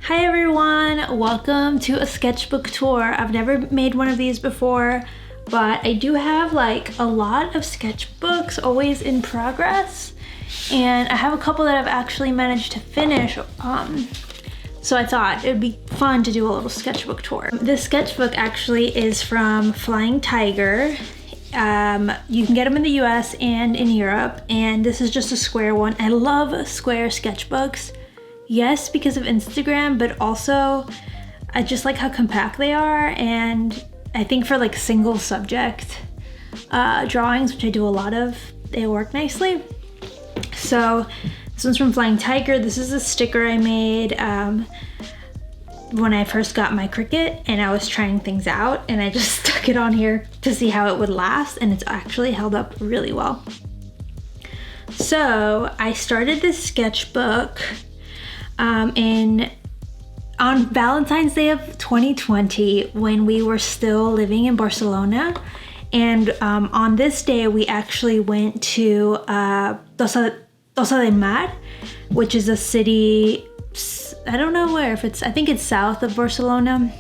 Hi everyone, welcome to a sketchbook tour. I've never made one of these before, but I do have like a lot of sketchbooks always in progress, and I have a couple that I've actually managed to finish. So I thought it would be fun to do a little sketchbook tour. This sketchbook actually is from Flying Tiger. You can get them in the US and in Europe, and this is just a square one. I love square sketchbooks. Yes, because of Instagram, but also I just like how compact they are, and I think for like single subject drawings, which I do a lot of, they work nicely. So this one's from Flying Tiger. This is a sticker I made when I first got my Cricut and I was trying things out, and I just stuck it on here to see how it would last, and it's actually held up really well. So I started this sketchbook on Valentine's Day of 2020 when we were still living in Barcelona, and on this day we actually went to Tossa de Mar, which is a city, I don't know where, I think it's south of Barcelona.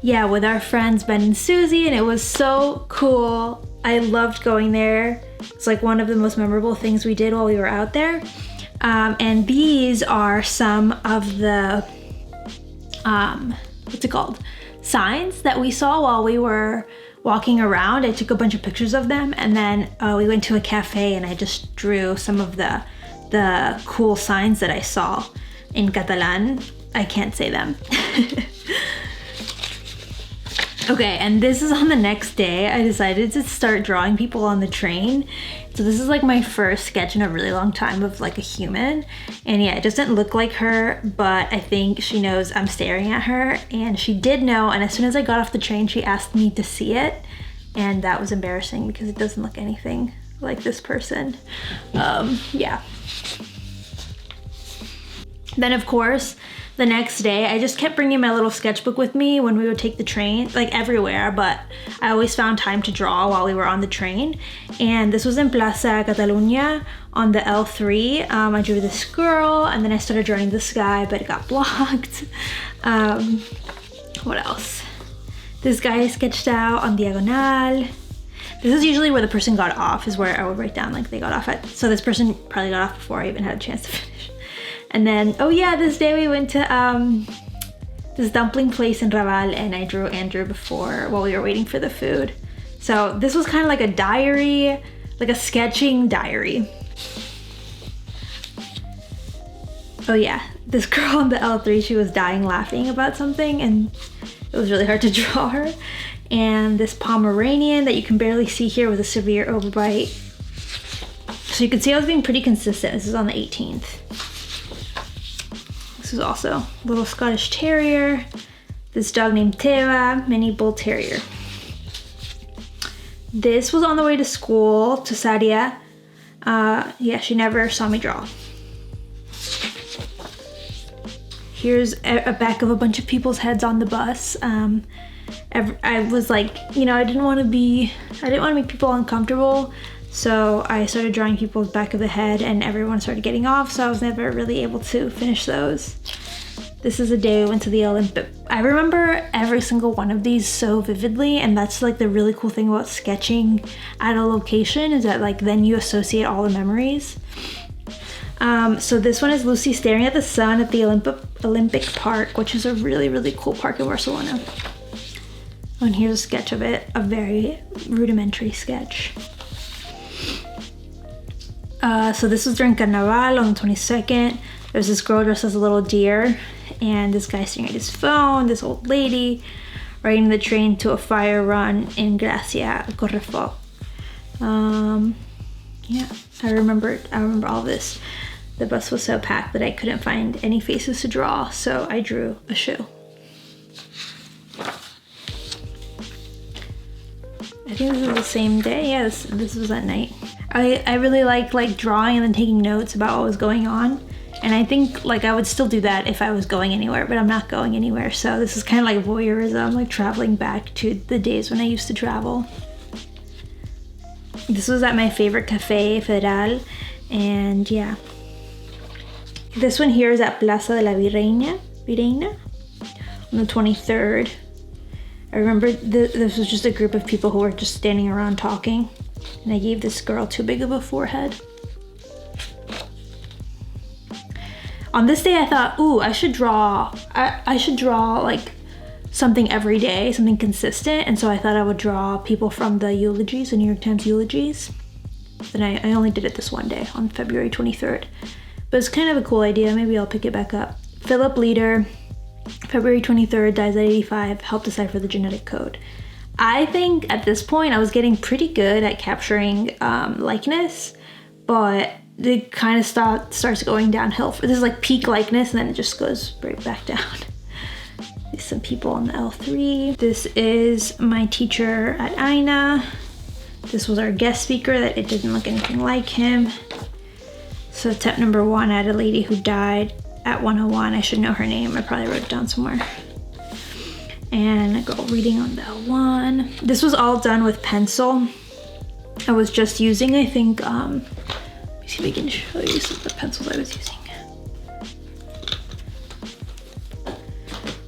Yeah, with our friends Ben and Susie, and it was so cool. I loved going there. It's like one of the most memorable things we did while we were out there. And these are some of the, signs that we saw while we were walking around. I took a bunch of pictures of them, and then we went to a cafe and I just drew some of the cool signs that I saw in Catalan. I can't say them. Okay, and this is on the next day. I decided to start drawing people on the train. So this is like my first sketch in a really long time of like a human. And yeah, it doesn't look like her, but I think she knows I'm staring at her, and she did know. And as soon as I got off the train, she asked me to see it. And that was embarrassing because it doesn't look anything like this person. Yeah. Then of course, the next day, I just kept bringing my little sketchbook with me when we would take the train, like everywhere, but I always found time to draw while we were on the train. And this was in Plaza Catalunya on the L3. I drew this girl, and then I started drawing this guy, but it got blocked. What else? This guy I sketched out on Diagonal. This is usually where the person got off, is where I would write down like they got off at. So this person probably got off before I even had a chance to finish. And then, oh yeah, this day we went to this dumpling place in Raval, and I drew Andrew before while we were waiting for the food. So this was kind of like a diary, like a sketching diary. Oh yeah, this girl on the L3, she was dying laughing about something, and it was really hard to draw her. And this Pomeranian that you can barely see here with a severe overbite. So you can see I was being pretty consistent. This is on the 18th. This is also a little Scottish Terrier. This dog named Teva, mini bull terrier. This was on the way to school to Sadia. Yeah, she never saw me draw. Here's a back of a bunch of people's heads on the bus. I was like, I didn't want to make people uncomfortable. So I started drawing people's back of the head, and everyone started getting off, so I was never really able to finish those. This is a day we went to the Olympic. I remember every single one of these so vividly, and that's like the really cool thing about sketching at a location, is that like then you associate all the memories. So this one is Lucy staring at the sun at the Olympic Park, which is a really, really cool park in Barcelona. And here's a sketch of it, a very rudimentary sketch. So this was during Carnaval on the 22nd. There's this girl dressed as a little deer, and this guy staring at his phone, this old lady riding the train to a fire run in Gracia, Correfoc. Yeah, I remember all this. The bus was so packed that I couldn't find any faces to draw, so I drew a shoe. I think this is the same day. Yeah, this was at night. I really like drawing and then taking notes about what was going on. And I think like I would still do that if I was going anywhere, but I'm not going anywhere. So this is kind of like voyeurism, like traveling back to the days when I used to travel. This was at my favorite cafe, Federal, and yeah. This one here is at Plaza de la Virreina on the 23rd. I remember this was just a group of people who were just standing around talking, and I gave this girl too big of a forehead. On this day I thought, ooh, I should draw like something every day, something consistent, and so I thought I would draw people from the eulogies, the New York Times eulogies. And I only did it this one day on February 23rd. But it's kind of a cool idea, maybe I'll pick it back up. Philip Leader, February 23rd, dies at 85, helped decipher the genetic code. I think at this point I was getting pretty good at capturing likeness, but it kind of starts going downhill. This is like peak likeness, and then it just goes right back down. There's some people on the L3. This is my teacher at INA. This was our guest speaker that it didn't look anything like him. So tip number 1, I had a lady who died at 101. I should know her name. I probably wrote it down somewhere. And I go reading on the L1. This was all done with pencil. I was just using, I think, let me see if I can show you some of the pencils I was using.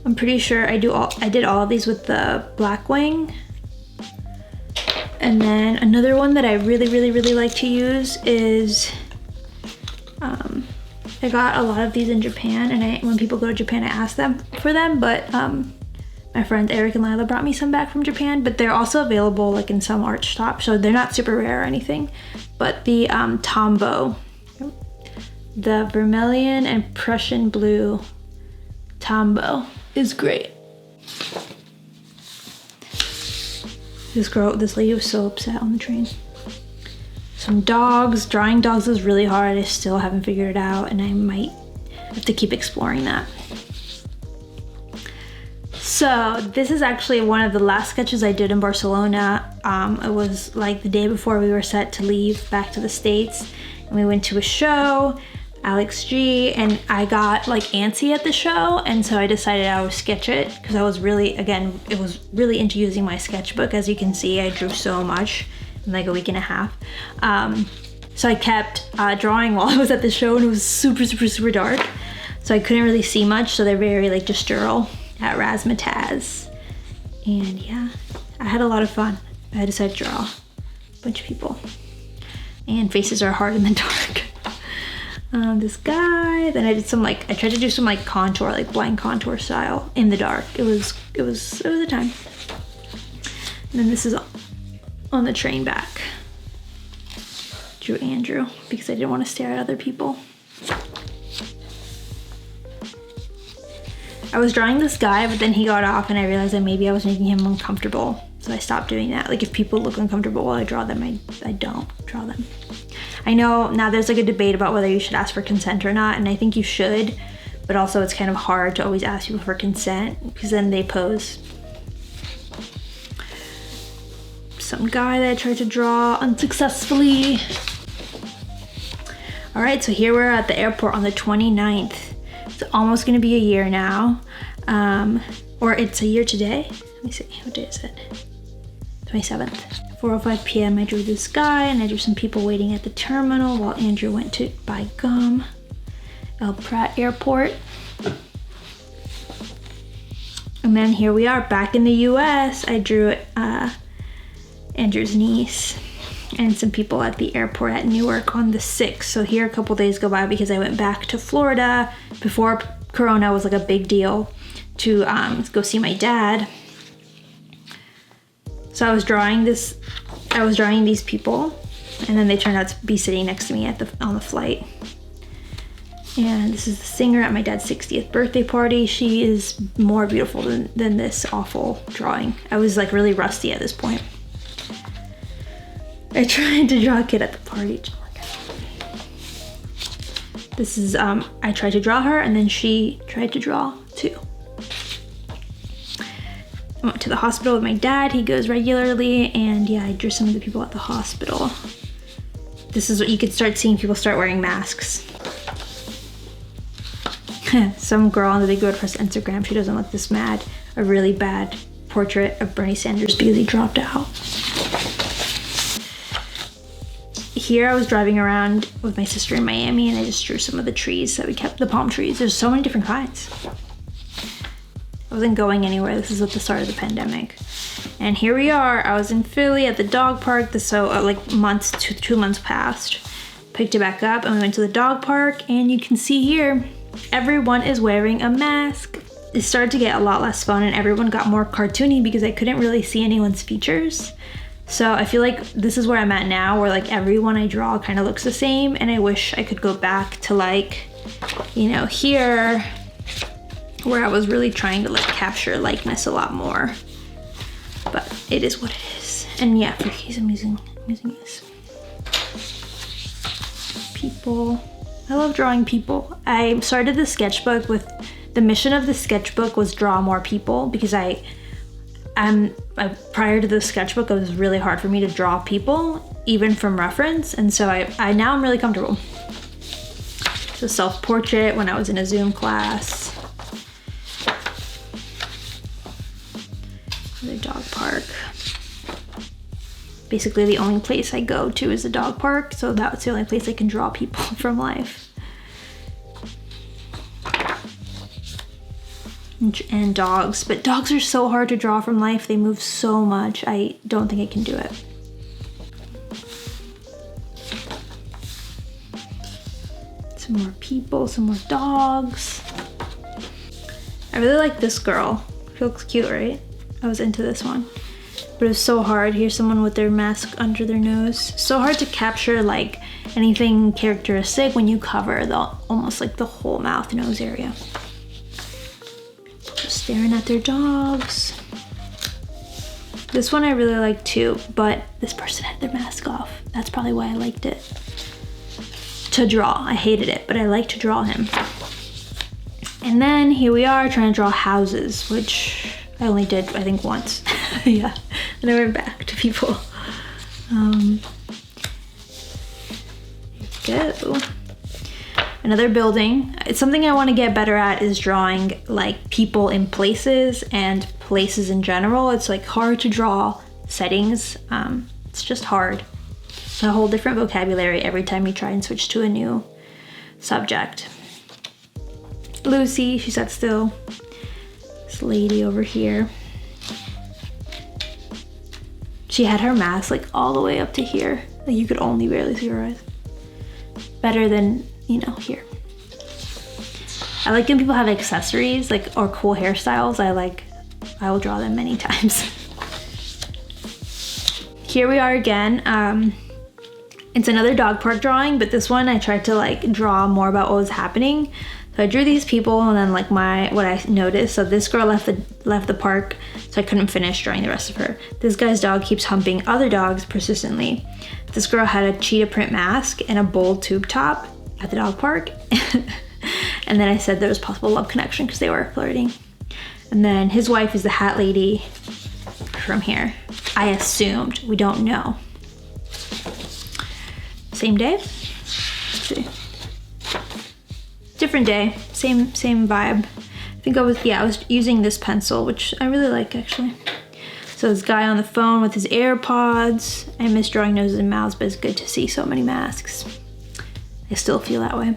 I'm pretty sure I did all of these with the Blackwing. And then another one that I really like to use is, I got a lot of these in Japan, and when people go to Japan, I ask them for them, but my friends Eric and Lila brought me some back from Japan, but they're also available like in some art shops, so they're not super rare or anything. But the Tombow, the Vermilion and Prussian Blue Tombow is great. This lady was so upset on the train. Some dogs. Drawing dogs is really hard. I still haven't figured it out, and I might have to keep exploring that. So this is actually one of the last sketches I did in Barcelona. It was like the day before we were set to leave back to the States, and we went to a show, Alex G, and I got like antsy at the show, and so I decided I would sketch it because I was really, again, it was really into using my sketchbook. As you can see, I drew so much in like a week and a half. So I kept drawing while I was at the show, and it was super dark, so I couldn't really see much, so they're very like gestural at Razzmatazz. And yeah, I had a lot of fun. I decided to draw a bunch of people, and faces are hard in the dark. This guy, then I did some like, I tried to do some like contour, like blank contour style in the dark. It was a time. And then this is on the train back. Drew Andrew because I didn't want to stare at other people. I was drawing this guy, but then he got off, and I realized that maybe I was making him uncomfortable, so I stopped doing that. Like if people look uncomfortable while I draw them, I don't draw them. I know now there's like a debate about whether you should ask for consent or not, and I think you should, but also it's kind of hard to always ask people for consent because then they pose. Some guy that I tried to draw unsuccessfully. All right, so here we're at the airport on the 29th. It's almost gonna be a year now, or it's a year today. Let me see, what day is it? 27th. 4:05 p.m. I drew this guy, and I drew some people waiting at the terminal while Andrew went to buy gum. El Prat Airport. And then here we are back in the US. I drew Andrew's niece and some people at the airport at Newark on the 6th. So here a couple days go by because I went back to Florida before Corona was like a big deal to go see my dad. So I was drawing these people, and then they turned out to be sitting next to me on the flight. And this is the singer at my dad's 60th birthday party. She is more beautiful than this awful drawing. I was like really rusty at this point. I tried to draw a kid at the party. It didn't work out. This is, I tried to draw her, and then she tried to draw too. I went to the hospital with my dad. He goes regularly, and yeah, I drew some of the people at the hospital. This is what you could start seeing, people start wearing masks. Some girl on the Big WordPress Instagram, she doesn't look this mad. A really bad portrait of Bernie Sanders because he dropped out. Here I was driving around with my sister in Miami and I just drew some of the trees that we kept, the palm trees. There's so many different kinds. I wasn't going anywhere. This is at the start of the pandemic. And here we are. I was in Philly at the dog park. Like months, 2 months passed. Picked it back up and we went to the dog park, and you can see here, everyone is wearing a mask. It started to get a lot less fun and everyone got more cartoony because I couldn't really see anyone's features. So I feel like this is where I'm at now, where like everyone I draw kind of looks the same, and I wish I could go back to like, you know, here, where I was really trying to like capture likeness a lot more. But it is what it is. And yeah, for keys I'm using this. People. I love drawing people. I started the sketchbook with, the mission of the sketchbook was draw more people, because prior to the sketchbook, it was really hard for me to draw people, even from reference. And so I now I'm really comfortable. So self-portrait when I was in a Zoom class. The dog park. Basically the only place I go to is the dog park, so that's the only place I can draw people from life. And dogs, but dogs are so hard to draw from life. They move so much. I don't think I can do it. Some more people, some more dogs. I really like this girl. She looks cute, right? I was into this one, but it was so hard. Here's someone with their mask under their nose. So hard to capture like anything characteristic when you cover almost like the whole mouth, nose area. Just staring at their dogs. This one I really like too, but this person had their mask off. That's probably why I liked it. To draw, I hated it, but I like to draw him. And then here we are trying to draw houses, which I only did, I think, once. Yeah, and I went back to people. Here we go. Another building. It's something I want to get better at, is drawing like people in places and places in general. It's like hard to draw settings. It's just hard. It's a whole different vocabulary every time you try and switch to a new subject. Lucy, she sat still. This lady over here. She had her mask like all the way up to here. Like you could only barely see her eyes. Better than, you know, here. I like when people have accessories, like, or cool hairstyles. I will draw them many times. Here we are again. It's another dog park drawing, but this one I tried to like draw more about what was happening. So I drew these people, and then like what I noticed. So this girl left the park, so I couldn't finish drawing the rest of her. This guy's dog keeps humping other dogs persistently. This girl had a cheetah print mask and a bold tube top at the dog park. And then I said there was possible love connection because they were flirting. And then his wife is the hat lady from here. I assumed, we don't know. Same day? Let's see. Different day, same vibe. I think I was using this pencil, which I really like actually. So this guy on the phone with his AirPods. I miss drawing noses and mouths, but it's good to see so many masks. I still feel that way.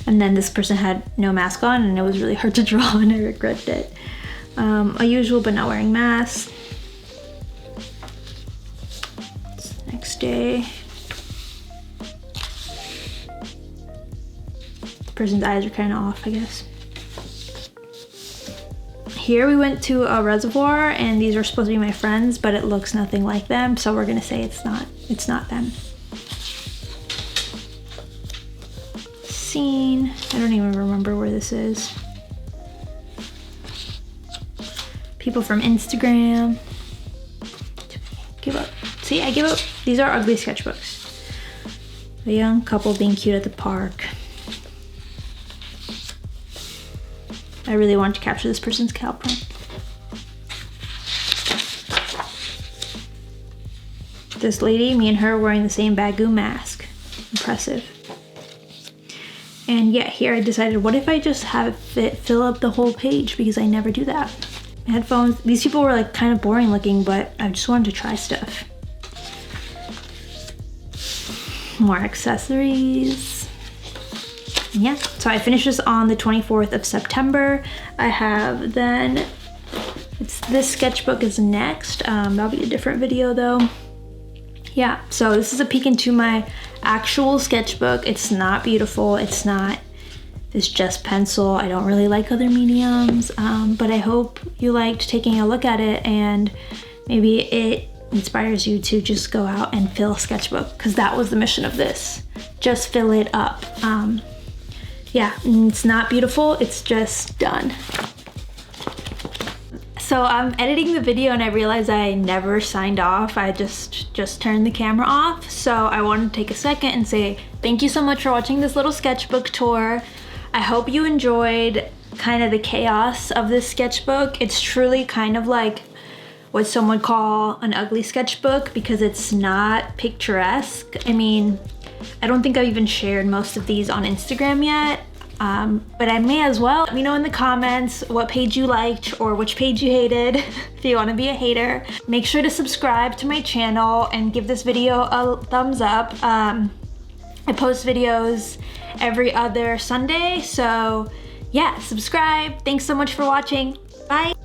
And then this person had no mask on, and it was really hard to draw, and I regretted it. Unusual, but not wearing masks. Next day. Person's eyes are kind of off, I guess. Here we went to a reservoir, and these are supposed to be my friends, but it looks nothing like them, so we're gonna say it's not them. Scene. I don't even remember where this is. People from Instagram. Give up. See, I give up. These are ugly sketchbooks. A young couple being cute at the park. I really wanted to capture this person's cow print. This lady, me and her wearing the same Bagoo mask. Impressive. And yeah, here I decided, what if I just have it fill up the whole page, because I never do that. Headphones, these people were like kind of boring looking, but I just wanted to try stuff. more accessories. Yeah, so I finished this on the 24th of September. I have then, this sketchbook is next. That'll be a different video though. Yeah, so this is a peek into my actual sketchbook. It's not beautiful. It's just pencil. I don't really like other mediums, but I hope you liked taking a look at it and maybe it inspires you to just go out and fill a sketchbook, because that was the mission of this. Just fill it up. Yeah, it's not beautiful, it's just done. So I'm editing the video and I realized I never signed off. I just turned the camera off. So I wanted to take a second and say thank you so much for watching this little sketchbook tour. I hope you enjoyed kind of the chaos of this sketchbook. It's truly kind of like what some would call an ugly sketchbook, because it's not picturesque. I mean, I don't think I've even shared most of these on Instagram yet, but I may as well. Let me know in the comments what page you liked or which page you hated if you want to be a hater. Make sure to subscribe to my channel and give this video a thumbs up. I post videos every other Sunday, so yeah, subscribe. Thanks so much for watching. Bye.